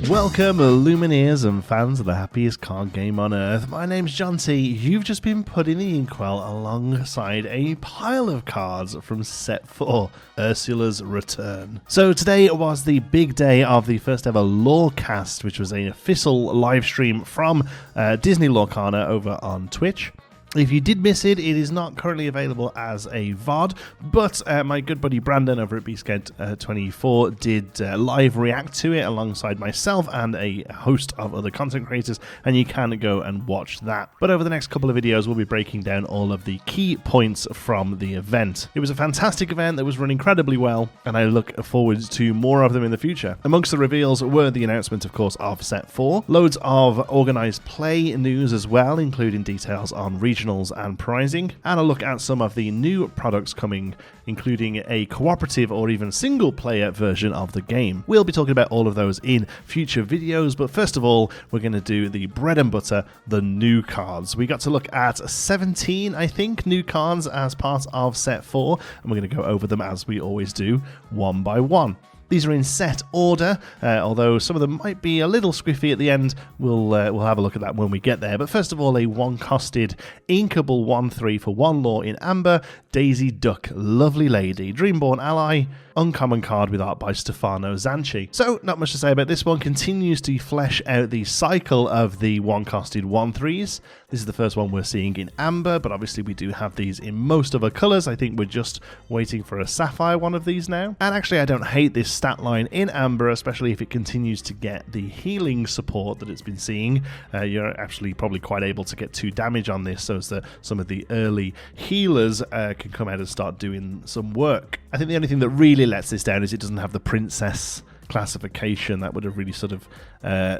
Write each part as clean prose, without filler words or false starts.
Welcome, Lumineers and fans of the happiest card game on earth. My name's John T. You've just been put in the inkwell alongside a pile of cards from Set 4, Ursula's Return. So today was the big day of the first ever Lorecast, which was an official live stream from Disney Lorcana over on Twitch. If you did miss it, it is not currently available as a VOD, but my good buddy Brandon over at Beastgate24 did live react to it alongside myself and a host of other content creators, and you can go and watch that. But over the next couple of videos, we'll be breaking down all of the key points from the event. It was a fantastic event that was run incredibly well, and I look forward to more of them in the future. Amongst the reveals were the announcement, of course, of Set 4, loads of organised play news as well, including details on regional and pricing, and a look at some of the new products coming, including a cooperative or even single player version of the game. We'll be talking about all of those in future videos, but first of all, we're going to do the bread and butter, the new cards. We got to look at 17, I think, new cards as part of Set 4, and we're going to go over them as we always do, one by one. These are in set order, although some of them might be a little squiffy at the end. We'll have a look at that when we get there. But first of all, a one-costed inkable 1/3 for 1 lore in Amber, Daisy Duck, Lovely Lady, Dreamborn Ally, uncommon card with art by Stefano Zanchi. So, not much to say about this one. Continues to flesh out the cycle of the one-costed 1/3s. This is the first one we're seeing in Amber, but obviously we do have these in most other colours. I think we're just waiting for a Sapphire one of these now. And actually, I don't hate this stat line in Amber, especially if it continues to get the healing support that it's been seeing. You're actually probably quite able to get 2 damage on this, so as that some of the early healers can come out and start doing some work. I think the only thing that really lets this down is it doesn't have the princess classification. That would have really sort of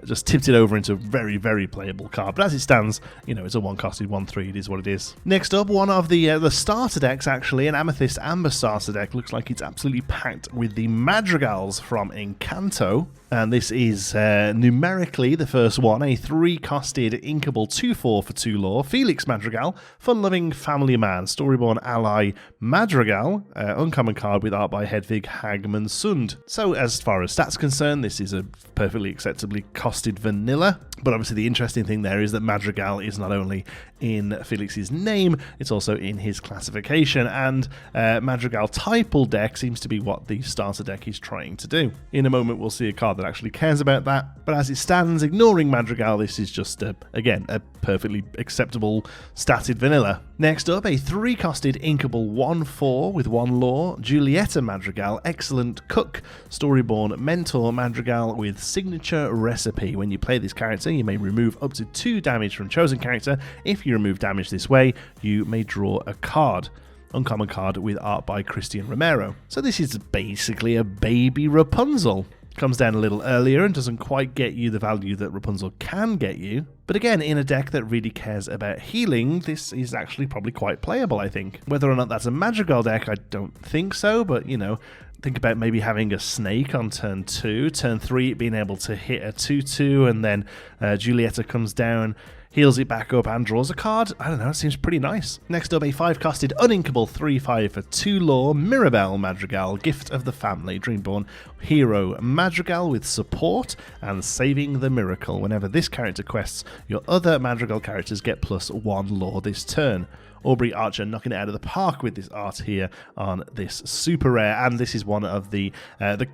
just tipped it over into a very, very playable card. But as it stands, you know, it's a one-costed 1/3. It is what it is. Next up, one of the starter decks, actually, an Amethyst Amber starter deck. Looks like it's absolutely packed with the Madrigals from Encanto. And this is numerically the first one, a 3-costed inkable 2/4 for 2 lore, Felix Madrigal, fun-loving family man, Storyborn Ally Madrigal, uncommon card with art by Hedvig Hagman Sund. So as far as stats concerned, this is a perfectly acceptably costed vanilla, but obviously the interesting thing there is that Madrigal is not only in Felix's name, it's also in his classification, and Madrigal Typal deck seems to be what the starter deck is trying to do. In a moment we'll see a card that actually cares about that, but as it stands, ignoring Madrigal, this is just, again, a perfectly acceptable statted vanilla. Next up, a 3-costed inkable 1/4 with 1 lore, Julieta Madrigal, excellent cook, Storyborn Mentor Madrigal with signature recipe. When you play this character, you may remove up to 2 damage from chosen character. If you remove damage this way, you may draw a card. Uncommon card with art by Christian Romero. So this is basically a baby Rapunzel. Comes down a little earlier and doesn't quite get you the value that Rapunzel can get you. But again, in a deck that really cares about healing, this is actually probably quite playable, I think. Whether or not that's a Madrigal deck, I don't think so, but, you know, think about maybe having a Snake on turn 2, turn 3 being able to hit a 2/2, and then Julieta comes down, heals it back up and draws a card. I don't know, it seems pretty nice. Next up, a 5-costed uninkable 3/5 for 2 lore, Mirabelle Madrigal, Gift of the Family, Dreamborn Hero Madrigal with support and Saving the Miracle. Whenever this character quests, your other Madrigal characters get +1 lore this turn. Aubrey Archer knocking it out of the park with this art here on this super rare, and this is one of the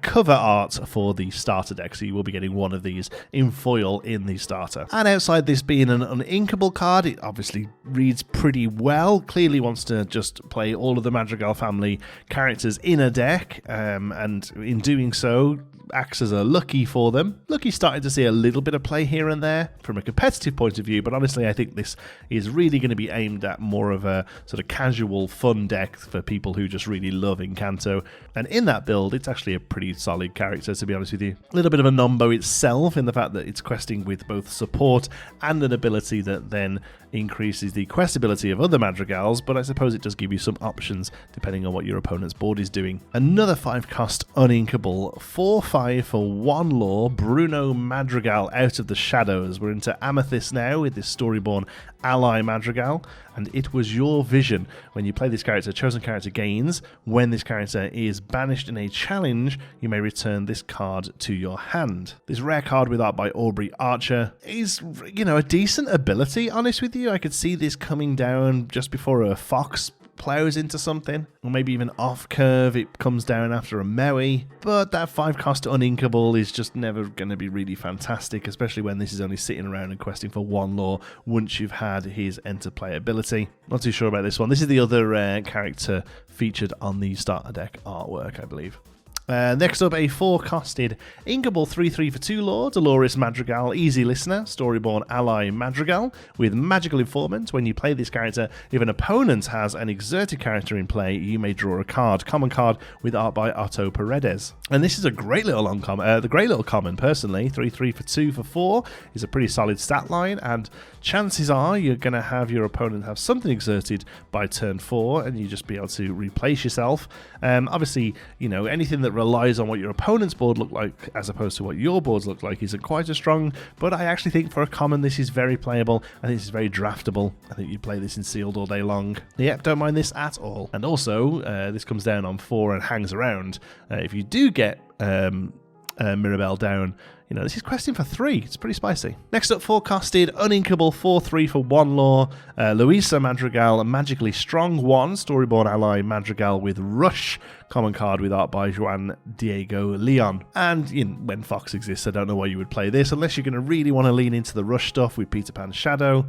cover art for the starter deck, so you will be getting one of these in foil in the starter. And outside this being an uninkable card, it obviously reads pretty well. Clearly wants to just play all of the Madrigal family characters in a deck, and in doing so acts as a lucky for them. Lucky started to see a little bit of play here and there from a competitive point of view, but honestly I think this is really going to be aimed at more of a sort of casual fun deck for people who just really love Encanto, and in that build it's actually a pretty solid character, to be honest with you. A little bit of a nombo itself in the fact that it's questing with both support and an ability that then increases the quest ability of other Madrigals, but I suppose it does give you some options depending on what your opponent's board is doing. Another 5-cost uninkable 4/5 5 for 1 lore, Bruno Madrigal out of the shadows. We're into Amethyst now with this Storyborn ally Madrigal, and it was your vision. When you play this character, chosen character gains. When this character is banished in a challenge, you may return this card to your hand. This rare card with art by Aubrey Archer is, a decent ability, honest with you. I could see this coming down just before a fox plows into something, or maybe even off curve it comes down after a Maui, but that 5 cost uninkable is just never going to be really fantastic, especially when this is only sitting around and questing for 1 lore once you've had his enter play ability. Not too sure about this one. This is the other character featured on the starter deck artwork, I believe. Next up, a 4-costed Inkable 3/3 for 2 lore, Dolores Madrigal, Easy Listener, Storyborn ally Madrigal, with Magical Informant. When you play this character, if an opponent has an exerted character in play, you may draw a card. Common card with art by Otto Paredes. And this is a great little common, personally. 3/3 for 2 for 4 is a pretty solid stat line, and chances are you're going to have your opponent have something exerted by turn 4, and you just be able to replace yourself. Obviously, anything that relies on what your opponent's board look like as opposed to what your boards look like isn't quite as strong, but I actually think for a common this is very playable. I think this is very draftable. I think you play this in sealed all day long. Yep, don't mind this at all. And also, this comes down on 4 and hangs around. If you do get Mirabelle down, this is questing for 3. It's pretty spicy. Next up, 4-costed Uninkable 4/3 for 1 lore, Luisa Madrigal, Magically Strong 1, Storyborn ally Madrigal with Rush, common card with art by Juan Diego Leon. And when Fox exists, I don't know why you would play this unless you're going to really want to lean into the Rush stuff with Peter Pan's Shadow.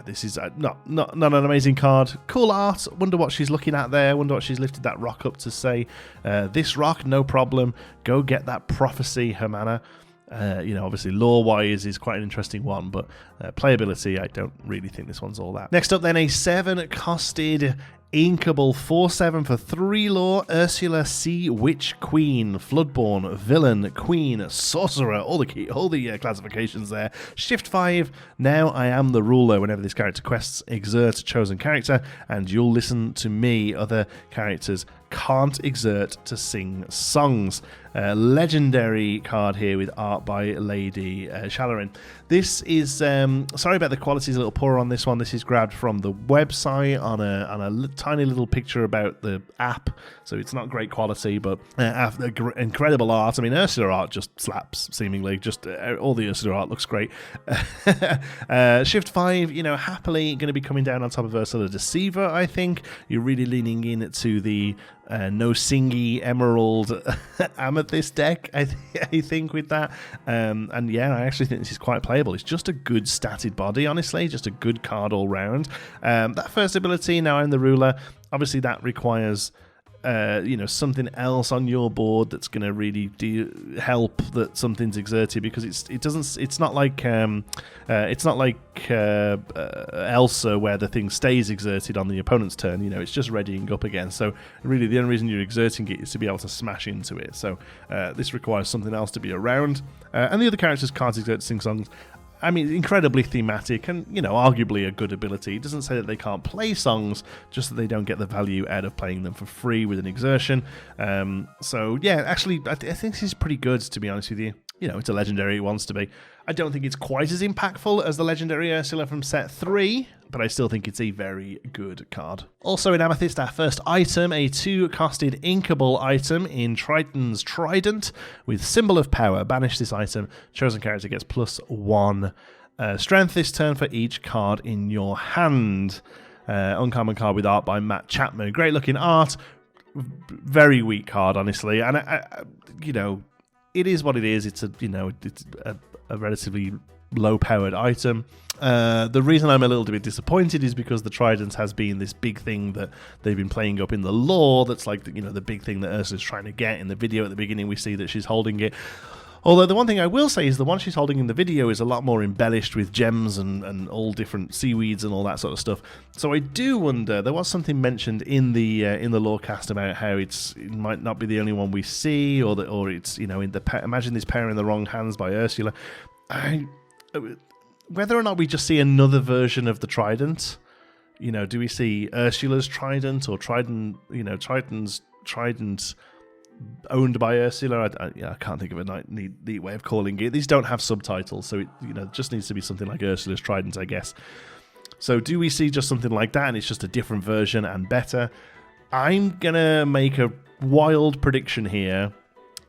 This is not an amazing card. Cool art. Wonder what she's looking at there. Wonder what she's lifted that rock up to say. This rock, no problem. Go get that prophecy, Hermana. Obviously lore-wise is quite an interesting one, but playability, I don't really think this one's all that. Next up then, a 7-costed Inkable 4/7 for 3 lore, Ursula Sea Witch Queen, Floodborn Villain Queen, Sorcerer, all the classifications there. Shift 5, now I am the ruler. Whenever this character quests, exert chosen character, and you'll listen to me. Other characters can't exert to sing songs. Legendary card here with art by Lady Shalarin. This is, sorry about the quality, is a little poor on this one. This is grabbed from the website on a tiny little picture about the app, so it's not great quality, but incredible art. I mean, Ursula art just slaps, seemingly. Just all the Ursula art looks great. Shift 5, happily going to be coming down on top of Ursula Deceiver, I think. You're really leaning in to the no singy emerald amethyst deck, I think, with that. And I actually think this is quite playable. It's just a good statted body, honestly, just a good card all round. That first ability, now I'm the ruler, obviously that requires something else on your board that's going to really help that something's exerted, because it's not like Elsa where the thing stays exerted on the opponent's turn. It's just readying up again. So really the only reason you're exerting it is to be able to smash into it. So this requires something else to be around. And the other characters can't exert to sing songs. I mean, incredibly thematic and, arguably a good ability. It doesn't say that they can't play songs, just that they don't get the value out of playing them for free with an exertion. Actually, I think this is pretty good, to be honest with you. It's a legendary, it wants to be. I don't think it's quite as impactful as the legendary Ursula from set 3, but I still think it's a very good card. Also in Amethyst, our first item, a 2-costed Inkable item in Triton's Trident with Symbol of Power. Banish this item. Chosen character gets +1 strength this turn for each card in your hand. Uncommon card with art by Matt Chapman. Great looking art. Very weak card, honestly. And, it is what it is. It's a relatively low-powered item. The reason I'm a little bit disappointed is because the Trident has been this big thing that they've been playing up in the lore. That's like the big thing that Ursula's trying to get. In the video at the beginning, we see that she's holding it. Although the one thing I will say is the one she's holding in the video is a lot more embellished with gems and all different seaweeds and all that sort of stuff. So I do wonder, there was something mentioned in the Lorecast about how it might not be the only one we see, or it's imagine this power in the wrong hands by Ursula. Whether or not we just see another version of the Trident, do we see Ursula's Trident or Triton's Trident owned by Ursula. I can't think of a neat way of calling it. These don't have subtitles, so it just needs to be something like Ursula's Trident, I guess. So do we see just something like that and it's just a different version and better? I'm gonna make a wild prediction here.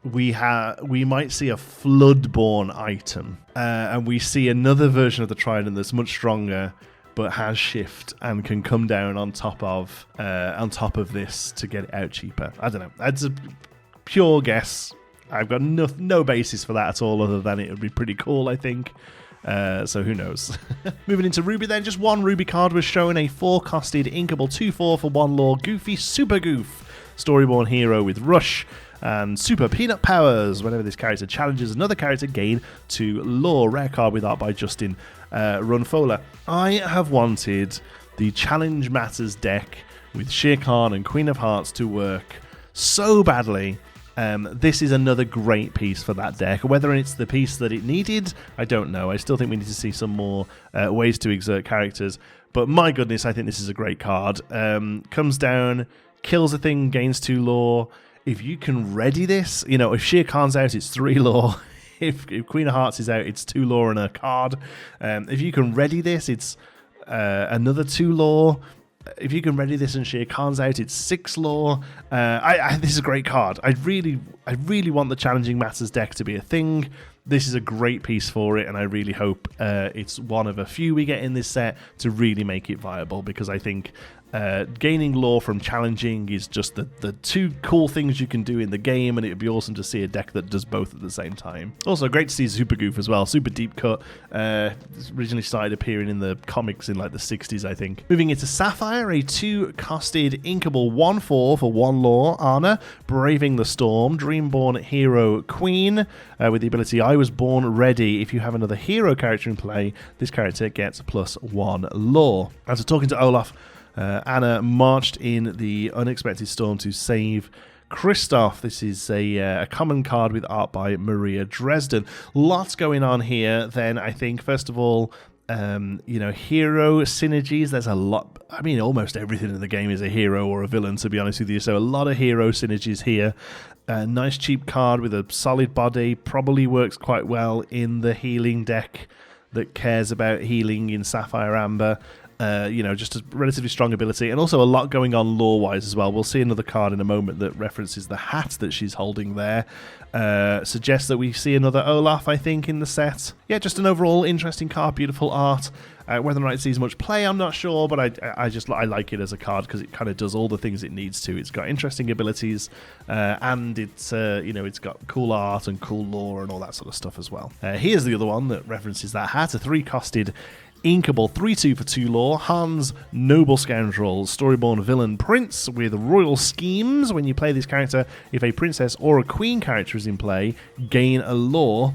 We might see a Floodborn item, and we see another version of the Trident that's much stronger, but has shift and can come down on top of this to get it out cheaper. I don't know. That's a pure guess. I've got no basis for that at all, other than it would be pretty cool, I think. So who knows? Moving into Ruby then, just one Ruby card was shown, a 4-costed inkable 2/4 for 1 lore Goofy Super Goof, Storyborn hero with Rush and Super Peanut Powers. Whenever this character challenges another character, gain 2 lore. Rare card with art by Justin Runfola. I have wanted the Challenge Matters deck with Shere Khan and Queen of Hearts to work so badly. This is another great piece for that deck. Whether it's the piece that it needed, I don't know. I still think we need to see some more ways to exert characters. But my goodness, I think this is a great card. Comes down, kills a thing, gains 2 lore. If you can ready this, if Shere Khan's out, it's 3 lore. If Queen of Hearts is out, it's 2 lore and a card. If you can ready this, it's another 2 lore. If you can ready this and Shere Khan's out, it's 6 lore. This is a great card. I really want the Challenging Matters deck to be a thing. This is a great piece for it, and I really hope it's one of a few we get in this set to really make it viable, because I think gaining lore from challenging is just the 2 cool things you can do in the game, and it would be awesome to see a deck that does both at the same time. Also, great to see Super Goof as well. Super deep cut. Originally started appearing in the comics in like the 60s, I think. Moving into Sapphire, a 2-costed inkable 1/4 for 1 lore Anna, Braving the Storm, Dreamborn hero Queen, with the ability I was born ready. If you have another hero character in play, this character gets +1 lore. After talking to Olaf, Anna marched in the unexpected storm to save Kristoff. This is a common card with art by Maria Dresden. Lots going on here then, I think. First of all, hero synergies. There's a lot. I mean, almost everything in the game is a hero or a villain, to be honest with you. So a lot of hero synergies here. A nice cheap card with a solid body. Probably works quite well in the healing deck that cares about healing in Sapphire Amber. Just a relatively strong ability, and also a lot going on lore-wise as well. We'll see another card in a moment that references the hat that she's holding there. Suggests that we see another Olaf, I think, in the set. Yeah, just an overall interesting card, beautiful art. Whether or not it sees much play, I'm not sure, but I like it as a card because it kind of does all the things it needs to. It's got interesting abilities, and it's got cool art and cool lore and all that sort of stuff as well. Here's the other one that references that hat, a 3-costed inkable 3/2 for 2 lore, Hans Noble Scoundrel, Storyborn villain prince with royal schemes. When you play this character, if a princess or a queen character is in play, gain a lore.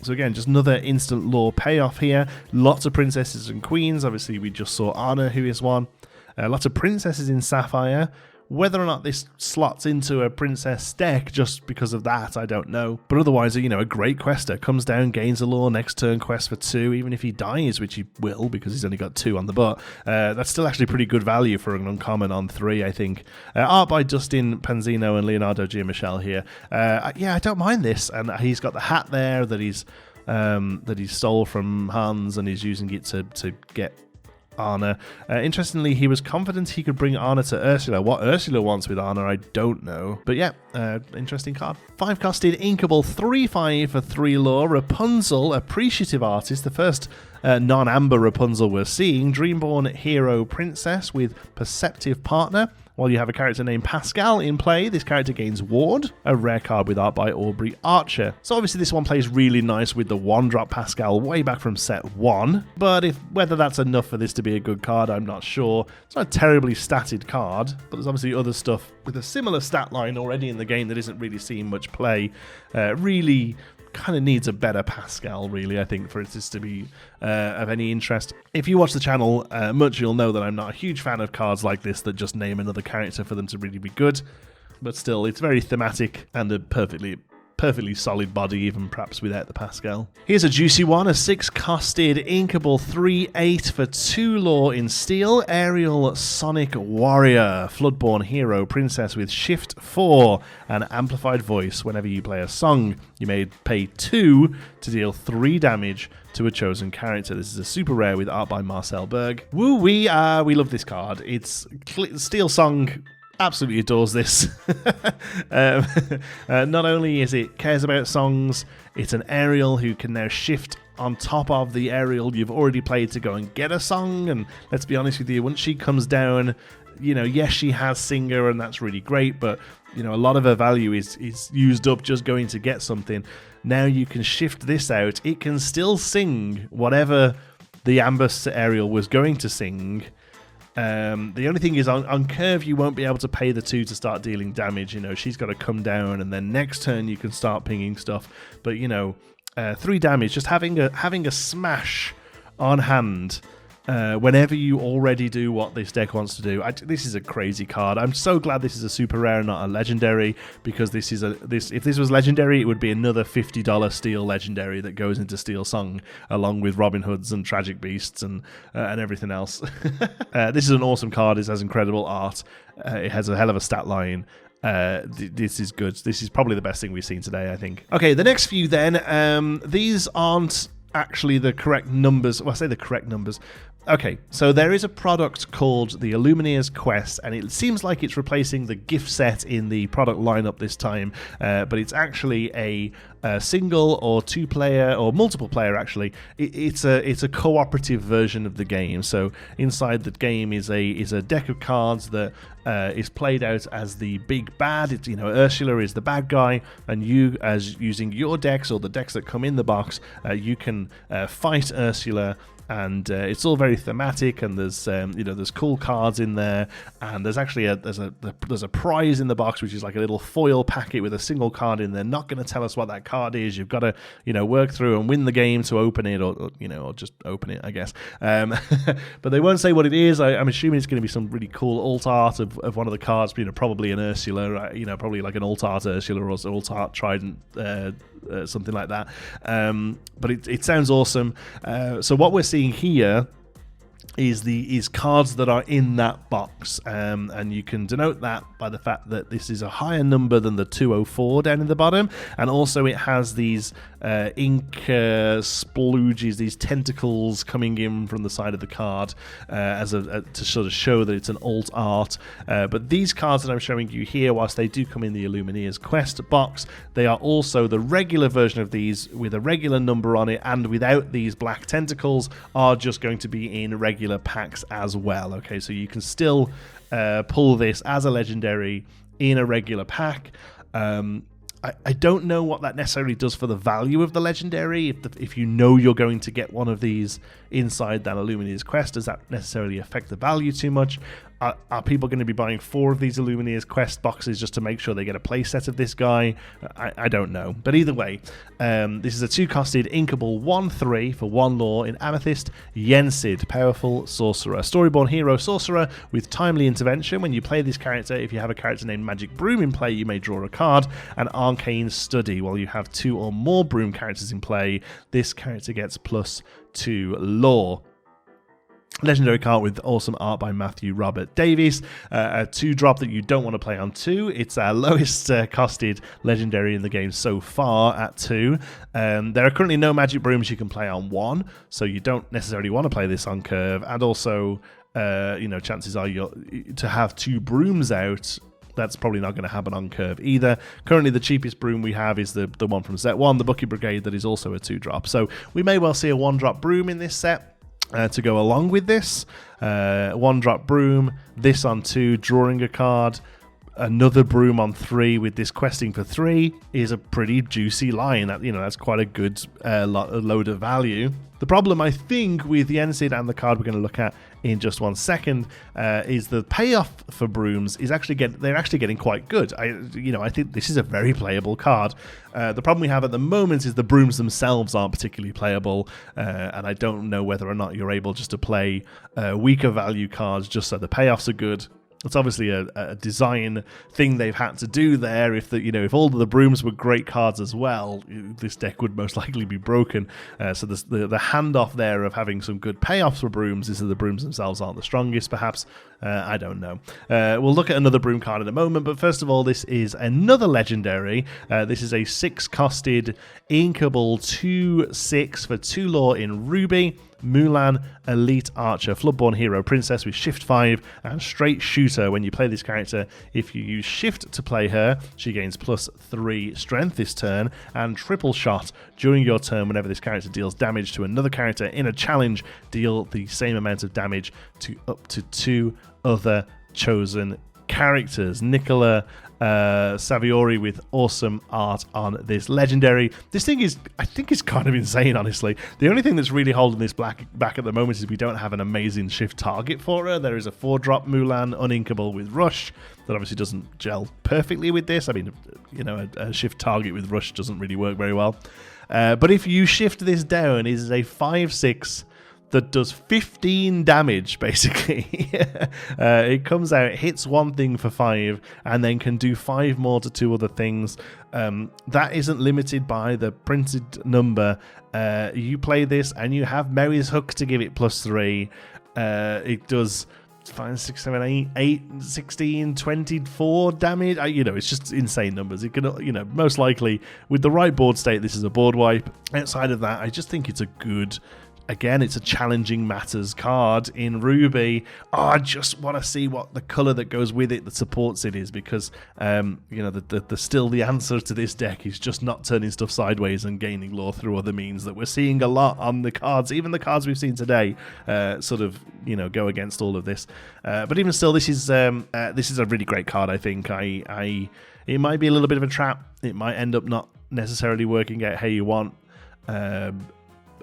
So again, just another instant lore payoff here. Lots of princesses and queens. Obviously, we just saw Anna, who is one. Lots of princesses in Sapphire. Whether or not this slots into a princess deck just because of that, I don't know. But otherwise, a great quester. Comes down, gains a lore, next turn quest for 2. Even if he dies, which he will because he's only got 2 on the butt, that's still actually pretty good value for an uncommon on 3, I think. Art by Dustin Panzino and Leonardo Giamichel here. I don't mind this. And he's got the hat there that he stole from Hans, and he's using it to get Anna. Interestingly, he was confident he could bring Anna to Ursula. What Ursula wants with Anna, I don't know. But yeah, interesting card. 5-costed inkable 3/5 for 3 lore, Rapunzel, Appreciative Artist, the first non-amber Rapunzel we're seeing. Dreamborn hero princess with Perceptive Partner. While you have a character named Pascal in play, this character gains Ward, a rare card with art by Aubrey Archer. So obviously this one plays really nice with the 1-drop Pascal way back from set 1, but whether that's enough for this to be a good card, I'm not sure. It's not a terribly statted card, but there's obviously other stuff with a similar stat line already in the game that isn't really seeing much play. Really kind of needs a better Pascal, really, I think, for this to be of any interest. If you watch the channel much, you'll know that I'm not a huge fan of cards like this that just name another character for them to really be good. But still, it's very thematic and a perfectly perfectly solid body, even perhaps without the Pascal. Here's a juicy one, a 6-costed inkable 3/8 for 2 lore in steel, Aerial Sonic Warrior, Floodborn hero, princess with Shift 4 and amplified voice. Whenever you play a song, you may pay 2 to deal 3 damage to a chosen character. This is a super rare with art by Marcel Berg. Woo, we love this card. It's Steel Song absolutely adores this. Not only is it cares about songs, it's an aerial who can now shift on top of the aerial you've already played to go and get a song. And let's be honest with you, once she comes down, yes, she has Singer, and that's really great, but a lot of her value is used up just going to get something. Now you can shift this out. It can still sing whatever the Amber aerial was going to sing. The only thing is on curve you won't be able to pay the 2 to start dealing damage. She's got to come down, and then next turn you can start pinging stuff. But 3 damage, just having a smash on hand whenever you already do what this deck wants to do. This is a crazy card. I'm so glad this is a super rare, not a legendary, because if this was legendary, it would be another $50 steel legendary that goes into Steel Song along with Robin Hoods and Tragic Beasts and everything else. This is an awesome card. It has incredible art. It has a hell of a stat line. This is good. This is probably the best thing we've seen today, I think. Okay, the next few then. These aren't actually the correct numbers. Well, I say the correct numbers. Okay, so there is a product called the Illumineer's Quest, and it seems like it's replacing the gift set in the product lineup this time, but it's actually a single or 2-player or multiple player. Actually, it's a cooperative version of the game. So inside the game is a deck of cards that is played out as the big bad. It's Ursula is the bad guy, and you, as using your decks or the decks that come in the box, you can fight Ursula. And it's all very thematic, and there's cool cards in there, and there's actually there's a prize in the box, which is like a little foil packet with a single card in there. Not going to tell us what that card is. You've got to work through and win the game to open it, or just open it, I guess. But they won't say what it is. I'm assuming it's going to be some really cool alt art of one of the cards. Probably an Ursula, probably like an alt art Ursula or alt art Trident. Something like that, but it sounds awesome. So what we're seeing here is cards that are in that box, and you can denote that by the fact that this is a higher number than the 204 down in the bottom, and also it has these ink splooges, these tentacles coming in from the side of the card to sort of show that it's an alt art. But these cards that I'm showing you here, whilst they do come in the Illumineer's Quest box, they are also the regular version of these with a regular number on it, and without these black tentacles, are just going to be in regular packs as well. Okay, so you can still pull this as a legendary in a regular pack. I don't know what that necessarily does for the value of the legendary. If you're going to get one of these inside that Illumineer's Quest, does that necessarily affect the value too much? Are people going to be buying 4 of these Illumineer's Quest boxes just to make sure they get a playset of this guy? I don't know. But either way, this is a 2-costed inkable 1/3 for 1 lore in Amethyst. Yensid, powerful sorcerer. Storyborn hero sorcerer with timely intervention. When you play this character, if you have a character named Magic Broom in play, you may draw a card. An arcane study. While you have 2 or more Broom characters in play, this character gets +2 lore. Legendary card with awesome art by Matthew Robert Davies. A 2-drop that you don't want to play on 2. It's our lowest costed legendary in the game so far at 2. There are currently no Magic Brooms you can play on 1, so you don't necessarily want to play this on curve. And also, chances are to have 2 brooms out, that's probably not going to happen on curve either. Currently, the cheapest broom we have is the one from set 1, the Bucky Brigade, that is also a 2-drop. So we may well see a 1-drop broom in this set. To go along with this, 1-drop broom, this on 2, drawing a card, another broom on 3 with this questing for 3 is a pretty juicy line. That's quite a good load of value. The problem, I think, with the Yensid and the card we're going to look at in just one second is the payoff for brooms is they're actually getting quite good. I think this is a very playable card. The problem we have at the moment is the brooms themselves aren't particularly playable, and I don't know whether or not you're able just to play weaker value cards just so the payoffs are good. It's obviously a design thing they've had to do there. If if all of the brooms were great cards as well, this deck would most likely be broken. So the handoff there of having some good payoffs for brooms is that the brooms themselves aren't the strongest, perhaps. I don't know. We'll look at another broom card in a moment, but first of all, this is another legendary. This is a 6-costed inkable 2/6 for 2 lore in Ruby. Mulan, Elite Archer, Floodborn Hero Princess with Shift 5 and Straight Shooter. When you play this character, if you use Shift to play her, she gains +3 Strength this turn, and Triple Shot. During your turn, whenever this character deals damage to another character in a challenge, deal the same amount of damage to up to 2 other chosen characters. Nicola Saviori with awesome art on this legendary. This thing is, I think, is kind of insane, honestly. The only thing that's really holding this back at the moment is we don't have an amazing shift target for her. There is a 4-drop Mulan uninkable with Rush that obviously doesn't gel perfectly with this. I mean, a shift target with Rush doesn't really work very well. But if you shift this down, it is a 5/6 that does 15 damage, basically. It comes out, hits one thing for 5, and then can do 5 more to 2 other things. That isn't limited by the printed number. You play this, and you have Mary's Hook to give it +3. It does 5, 6, 7, 8, 16, 24 damage. It's just insane numbers. It can, most likely, with the right board state, this is a board wipe. Outside of that, I just think it's a good... Again, it's a challenging matters card in Ruby. I just want to see what the color that goes with it that supports it is, because still the answer to this deck is just not turning stuff sideways and gaining lore through other means that we're seeing a lot on the cards. Even the cards we've seen today go against all of this. But even still, this is a really great card. I think it might be a little bit of a trap. It might end up not necessarily working out how you want.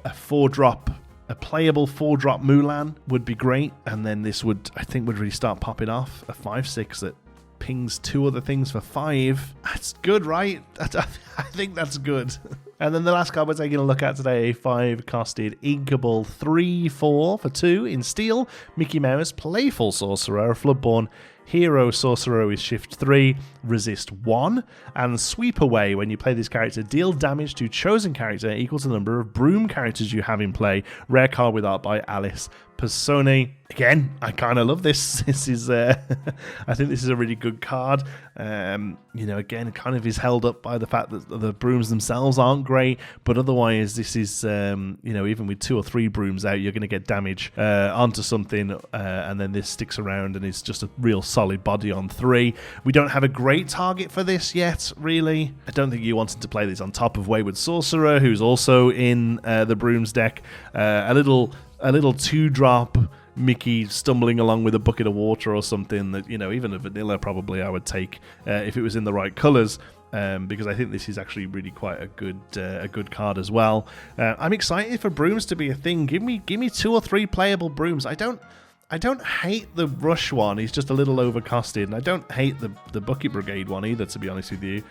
A 4-drop, a playable 4-drop Mulan would be great, and then this would really start popping off. A 5/6 that pings 2 other things for 5. That's good, right? I think that's good. And then the last card we're taking a look at today, a 5-costed inkable 3/4 for 2 in steel. Mickey Mouse, Playful Sorcerer, Floodborn Hero Sorcerer with Shift 3, Resist 1, and Sweep Away. When you play this character, deal damage to chosen character equal to the number of broom characters you have in play. Rare card with art by Alice Persone. Again, I kind of love this. This is, I think this is a really good card. Again, it kind of is held up by the fact that the brooms themselves aren't great, but otherwise, this is, even with 2 or 3 brooms out, you're going to get damage onto something, and then this sticks around and is just a real solid body on 3. We don't have a great target for this yet, really. I don't think you wanted to play this on top of Wayward Sorcerer, who's also in the brooms deck. A little 2-drop Mickey stumbling along with a bucket of water or something that, even a vanilla probably I would take if it was in the right colors, because I think this is actually really quite a good card as well. I'm excited for brooms to be a thing. Give me 2 or 3 playable brooms. I don't hate the Rush one. He's just a little overcosted, and I don't hate the Bucket Brigade one either, to be honest with you.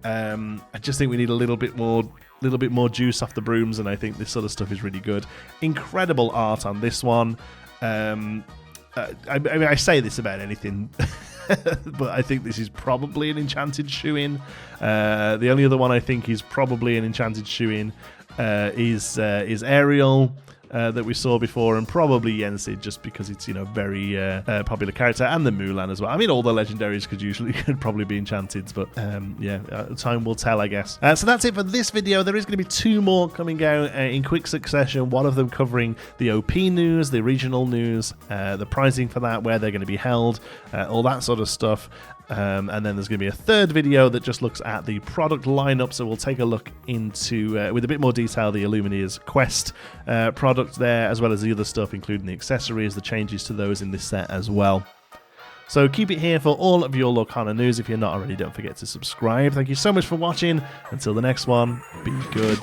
I just think we need a little bit more juice off the brooms, and I think this sort of stuff is really good. Incredible art on this one. I say this about anything, but I think this is probably an enchanted shoe-in. The only other one I think is probably an enchanted shoe-in is Ariel. That we saw before, and probably Yensid, just because it's very popular character, and the Mulan as well. I mean, all the legendaries could probably be enchanted, but time will tell, I guess. So that's it for this video. There is going to be 2 more coming out in quick succession. One of them covering the OP news, the regional news, the pricing for that, where they're going to be held, all that sort of stuff. And then there's going to be a 3rd video that just looks at the product lineup, so we'll take a look into, with a bit more detail, the Illumineers Quest product there, as well as the other stuff, including the accessories, the changes to those in this set as well. So keep it here for all of your Lorcana news. If you're not already, don't forget to subscribe. Thank you so much for watching. Until the next one, be good.